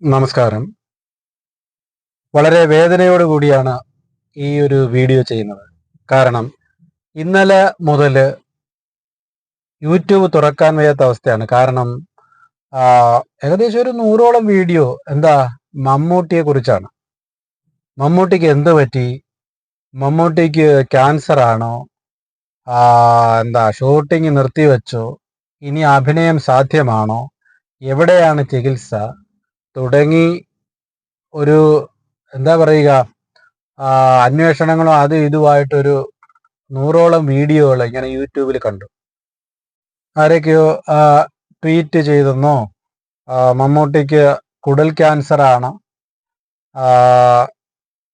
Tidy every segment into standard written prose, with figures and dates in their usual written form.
നമസ്കാരം. വളരെ വേദനയോടുകൂടിയാണ് ഈ ഒരു വീഡിയോ ചെയ്യുന്നത്. കാരണം ഇന്നലെ മുതൽ യൂട്യൂബ് തുറക്കാൻ വയ്യാത്ത അവസ്ഥയാണ്. കാരണം ഏകദേശം ഒരു 100ഓളം വീഡിയോ മമ്മൂട്ടിയെ കുറിച്ചാണ്. മമ്മൂട്ടിക്ക് എന്ത് പറ്റി? മമ്മൂട്ടിക്ക് ക്യാൻസർ ആണോ? ഷൂട്ടിംഗ് നിർത്തിവെച്ചോ? ഇനി അഭിനയം സാധ്യമാണോ? എവിടെയാണ് ചികിത്സ? തുടങ്ങി ഒരു പറയുക അന്വേഷണങ്ങളും അതും ഇതുമായിട്ടൊരു 100ഓളം വീഡിയോകൾ ഇങ്ങനെ യൂട്യൂബിൽ കണ്ടു. ആരൊക്കെയോ ട്വീറ്റ് ചെയ്തെന്നോ മമ്മൂട്ടിക്ക് കുടൽ ക്യാൻസർ ആണ്,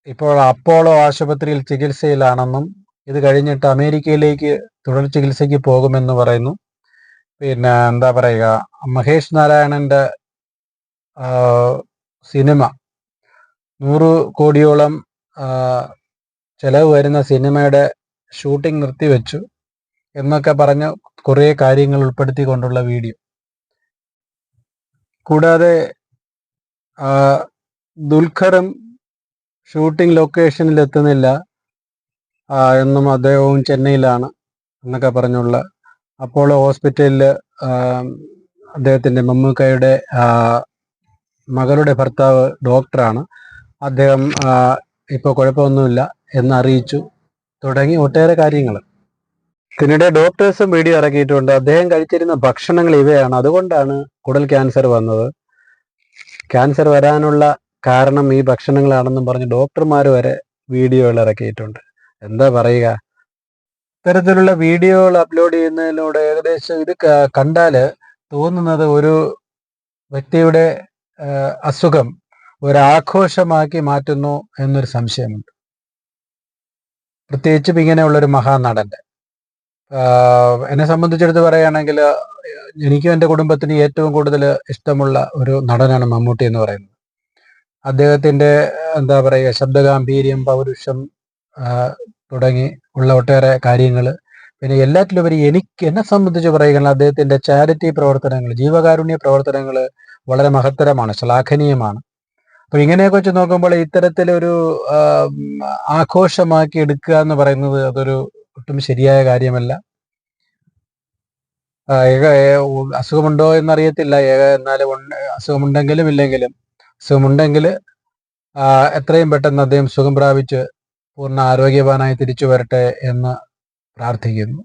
ഇപ്പോൾ അപ്പോളോ ആശുപത്രിയിൽ ചികിത്സയിലാണെന്നും ഇത് കഴിഞ്ഞിട്ട് അമേരിക്കയിലേക്ക് തുടർ ചികിത്സയ്ക്ക് പോകുമെന്ന് പറയുന്നു. പിന്നെ മഹേഷ് നാരായണന്റെ സിനിമ 100 കോടിയോളം ചെലവ് വരുന്ന സിനിമയുടെ ഷൂട്ടിംഗ് നിർത്തിവെച്ചു എന്നൊക്കെ പറഞ്ഞ് കുറേ കാര്യങ്ങൾ ഉൾപ്പെടുത്തിക്കൊണ്ടുള്ള വീഡിയോ. കൂടാതെ ദുൽഖറും ഷൂട്ടിംഗ് ലൊക്കേഷനിൽ എത്തുന്നില്ല എന്നും അദ്ദേഹവും ചെന്നൈയിലാണ് എന്നൊക്കെ പറഞ്ഞുള്ള അപ്പോളോ ഹോസ്പിറ്റലിൽ അദ്ദേഹത്തിൻ്റെ മമ്മൂക്കയുടെ മകളുടെ ഭർത്താവ് ഡോക്ടറാണ്, അദ്ദേഹം ഇപ്പോൾ കുഴപ്പമൊന്നുമില്ല എന്നറിയിച്ചു തുടങ്ങി ഒട്ടേറെ കാര്യങ്ങൾ. പിന്നീട് ഡോക്ടേഴ്സും വീഡിയോ ഇറക്കിയിട്ടുണ്ട്. അദ്ദേഹം കഴിച്ചിരുന്ന ഭക്ഷണങ്ങൾ ഇവയാണ്, അതുകൊണ്ടാണ് കുടൽ ക്യാൻസർ വന്നത്. ക്യാൻസർ വരാനുള്ള കാരണം ഈ ഭക്ഷണങ്ങളാണെന്നും പറഞ്ഞ് ഡോക്ടർമാർ വരെ വീഡിയോകൾ ഇറക്കിയിട്ടുണ്ട്. എന്താ പറയുക, ഇത്തരത്തിലുള്ള വീഡിയോകൾ അപ്ലോഡ് ചെയ്യുന്നതിലൂടെ ഏകദേശം ഇത് കണ്ടാൽ തോന്നുന്നത് ഒരു വ്യക്തിയുടെ അസുഖം ഒരാഘോഷമാക്കി മാറ്റുന്നു എന്നൊരു സംശയമുണ്ട്. പ്രത്യേകിച്ചും ഇങ്ങനെയുള്ളൊരു മഹാനടൻ്റെ. എന്നെ സംബന്ധിച്ചെടുത്ത് പറയുകയാണെങ്കിൽ എനിക്കും എൻ്റെ കുടുംബത്തിന് ഏറ്റവും കൂടുതൽ ഇഷ്ടമുള്ള ഒരു നടനാണ് മമ്മൂട്ടി എന്ന് പറയുന്നത്. അദ്ദേഹത്തിൻ്റെ ശബ്ദഗാംഭീര്യം, പൗരുഷം തുടങ്ങി ഉള്ള ഒട്ടേറെ കാര്യങ്ങൾ. പിന്നെ എല്ലാറ്റിലുപരി എന്നെ സംബന്ധിച്ച് പറയുകയാണെങ്കിൽ അദ്ദേഹത്തിൻ്റെ ചാരിറ്റി പ്രവർത്തനങ്ങൾ, ജീവകാരുണ്യ പ്രവർത്തനങ്ങൾ വളരെ മഹത്തരമാണ്, ശ്ലാഘനീയമാണ്. അപ്പോൾ ഇങ്ങനെയൊക്കെ വെച്ച് നോക്കുമ്പോൾ ഇത്തരത്തിലൊരു ആഘോഷമാക്കി എടുക്കുക എന്ന് പറയുന്നത് അതൊരു ഒട്ടും ശരിയായ കാര്യമല്ല. അസുഖമുണ്ടോ എന്നറിയത്തില്ല, എന്നാലും അസുഖമുണ്ടെങ്കിലും എത്രയും പെട്ടെന്ന് അദ്ദേഹം സുഖം പ്രാപിച്ച് പൂർണ്ണ ആരോഗ്യവാനായി തിരിച്ചു വരട്ടെ എന്ന് പ്രാർത്ഥിക്കുന്നു.